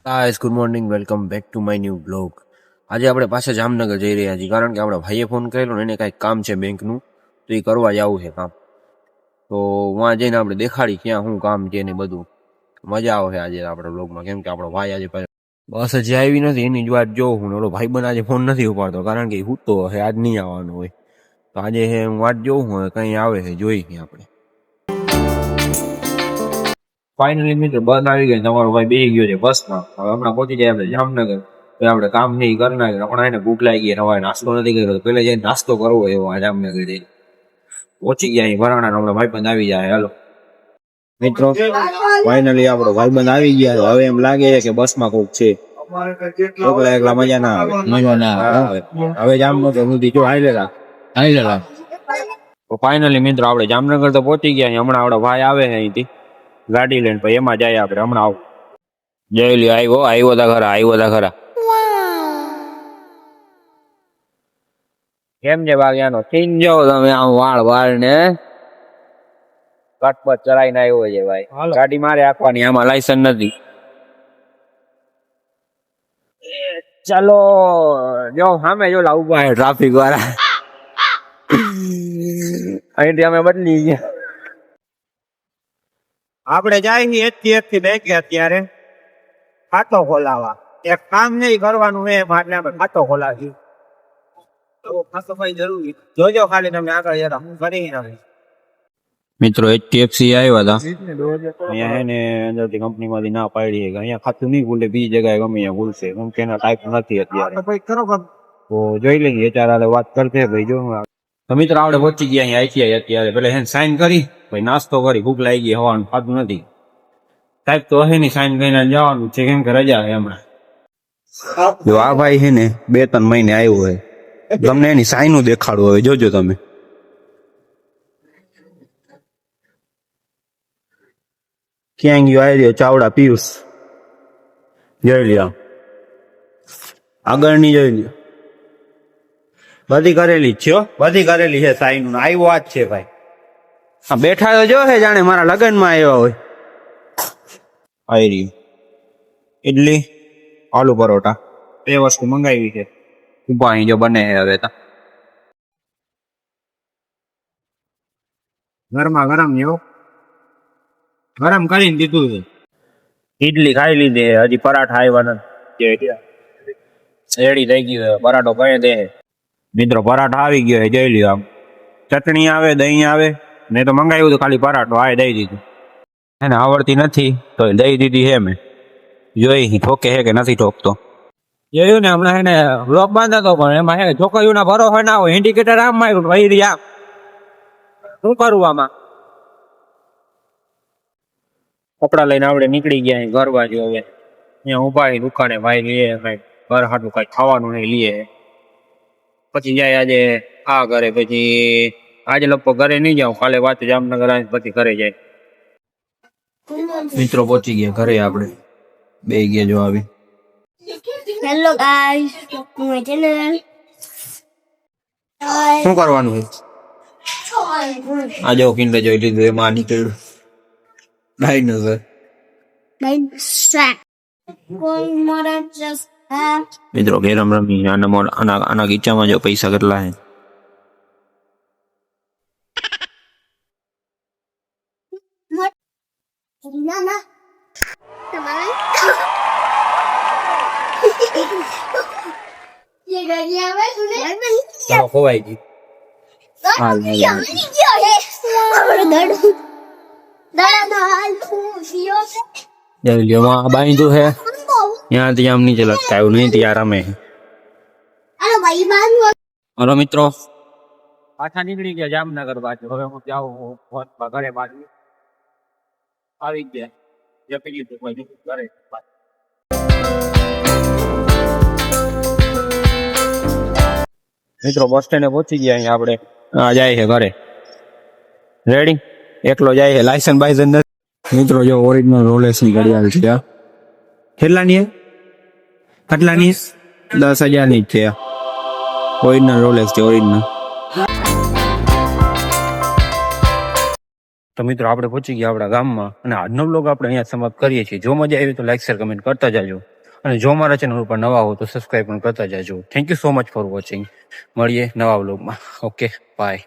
Guys good morning welcome back to my new blog. આજે આપણે પાછા જામનગર જઈ રહ્યા છીએ કારણ કે આપણા ભાઈએ ફોન કરેલો ને એને કાંઈક કામ છે બેંકનું, તો એ કરવા જવું છે કામ. તો ત્યાં જઈને આપણે દેખાડી ક્યાં શું કામ છે ને બધું. મજા આવશે આજે આપણા બ્લોગમાં, કેમ કે આપણો ભાઈ આજે બસ હજી આવી નથી એની જ વાત જોઉં હું. ઓલો ભાઈ આજે ફોન નથી ઉપાડતો કારણ કે એ સૂતો હશે, આજ નહીં આવવાનું હોય. તો આજે હું વાત જોઉં હું કંઈ આવે છે જોઈ આપણે. ફાઇનલી મિત્રો બસ આવી ગઈ, તમારો ભાઈ બેસી ગયો છે બસમાં. હવે હમણાં પહોંચી જાય આપણે જામનગર. આપણે કામ નહીં કરી નાખે, હમણાં એને ભૂખ લાગી ગઈ, હવે નાસ્તો નથી કર્યો, પેલા જઈને નાસ્તો કરવો એવો આ જામનગર જઈને પહોંચી ગયા ભરાણા. હમણાં ભાઈબંધ આવી જાય. હાલો મિત્રો, ફાઇનલી આપણો ભાઈબંધ આવી ગયા. હવે એમ લાગે કે બસમાં કોક છે, એકલા એકલા મજા ના આવે. હવે જામનગર સુધી જો હાલેલા. તો ફાઇનલી મિત્રો આપણે જામનગર તો પહોંચી ગયા. હમણાં આપણો ભાઈ આવે છે અહીંથી ગાડી લઈને, પછી એમાં જાય આપણે. હમણાં આવું જઈ લ્યો. આવ્યો તા ખરા. કેમ છે બાગિયાનો સીન જો તમે આમ વાળ ને કટપટ ચરાઈને આવ્યો છે ભાઈ. ગાડી મારે આપવાની, આમાં લાયસન્સ નથી. ચાલો જો સામે જો ઉભા છે ટ્રાફિક વાળા. અહીંથી અમે બદલી ગયા. આપણે જાય એક થી બે ગયા ત્યારે ખાતો ખોલાવા. એક કામ નહીં કરવાનું એ માટે આપણે ખાતો ખોલાવી. જોજો ખાલી તમે આગળ જરા કરી નાખી. મિત્રો HDFC આવ્યા હતા, અહીંયા એને અંદરથી કંપનીમાંથી ના પાડી કે અહીંયા ખાતું નહીં ખુલે, બીજી જગ્યાએ ગમે ત્યાં ખુલશે, કેમ કે એના ટાઈપ નથી અત્યારે. તો જોઈ લઈએ HR વાત કરશે ભાઈ. જો તો મિત્રો આપણે પહોંચી ગયા અહીંયા અત્યારે. પેલા એને સાઈન કરી, ભાઈ નાસ્તો કરી, ભૂખ લાગી ગઈ, હવાનું ખાતું નથી. સાહેબ તો હે ની સાઈન કરીને જવાનું છે, કેમ કે રજા છે હમણાં. જો આ ભાઈ છે ને 2-3 મહિને આવ્યો હોય, તમને એની સાઈનું દેખાડવું હવે જોજો તમે. ક્યાં ગયો આવી રહ્યો ચાવડા પિયુષ, જોઈ લ્યો આગળની, જોઈ લ્યો બધી કરેલી જ છે, બધી કરેલી છે સાઈનું. આવ્યો આ જ છે ભાઈ. હા બેઠા તો જો છે જાણે મારા લગ્નમાં આવ્યા હોય. આવી રહ્યું ઇડલી આલુ પરોઠા 2 વસ્તુ મંગાવી છે. ઉભા અહીં જો બને છે હવે તા ગરમા ગરમ જેવું ગરમ કરીને દીધું છે. ઇડલી ખાઈ લીધી, હજી પરાઠા આવ્યા નથી, રેડી થઈ ગયું. પરાઠો કઈ દે મિત્રો, પરાઠા આવી ગયો છે, જોઈ લ્યો. આમ ચટણી આવે, દહીં આવે. મેં તો મંગાવ્યું તો ખાલી પરાઠો આ દઈ દીધું. એને આવડતી નથી તો દઈ દીધી છે. મેં જોઈ ઠોકે છે કે નથી ઠોકતો. જોયું ને હમણાં એને બ્લોક બાંધતો, પણ એમાં હે છોકરીઓના ભરોસો ના હોય. ઇન્ડિકેટર આમ માર્યું ભાઈ રહ્યા, શું કરું આમાં. કપડા લઈને આપણે નીકળી ગયા ઘર બાજુ. હવે અહીંયા ઉભા દુકાને ભાઈ લઈએ કઈ ઘર હાટું કઈ ખાવાનું નહીં લઈએ. પછી જાય આજે આ ઘરે, પછી આજે લગભગ ઘરે નહીં જાઉં, કાલે વાત જામનગર આવે પછી ઘરે જાય. મિત્રો પહોંચી ગયા ઘરે, આપણે બે ગયા જો આવી. Hello guys, welcome my channel. શું કરવાનું છે આજે? કિંડર જોઈ લીધું, એમાં નીકળ્યું ડાયનોસર. મિત્રો ગેરમ રમી. આના ગીચામાં જો પૈસા કેટલા હે. ખોવાઈ ગઈ. બાંધ્યું છે ત્યાંથી આમ નીચે લટકાયું નહીં, ત્યાં રમે. હલો મિત્રો, પાછા નીકળી ગયા જામનગર બાજુ. હવે હું જાઉં ઘરે બાજુ આવી ગયા. ઘરે મિત્રો બસ સ્ટેન્ડે પહોંચી ગયા. અહીંયા આપણે જાય છે ઘરે. રેડી એકલો જાય છે, લાયસન્સ બાયસન્સ નથી. મિત્રો જો ઓરિજિનલ રોલેક્સ ની ઘડિયાળ છે. કેટલાની? 10,000 ની છે. ઓરિજિનલ રોલેક્સ છે, ઓરિજિનલ. તો મિત્રો આપણે પહોંચી ગયા આપણા ગામમાં, અને આજનો બ્લોગ આપણે અહીંયા સમાપ્ત કરીએ છીએ. જો મજા આવી તો લાઈક શેર કમેન્ટ કરતા જાજો. અને જો મારા ચેનલ ઉપર નવા હો તો સબસ્ક્રાઈબ પણ કરતા જાજો. Thank you so much for watching. મળીએ નવા વ્લોગમાં. Okay bye.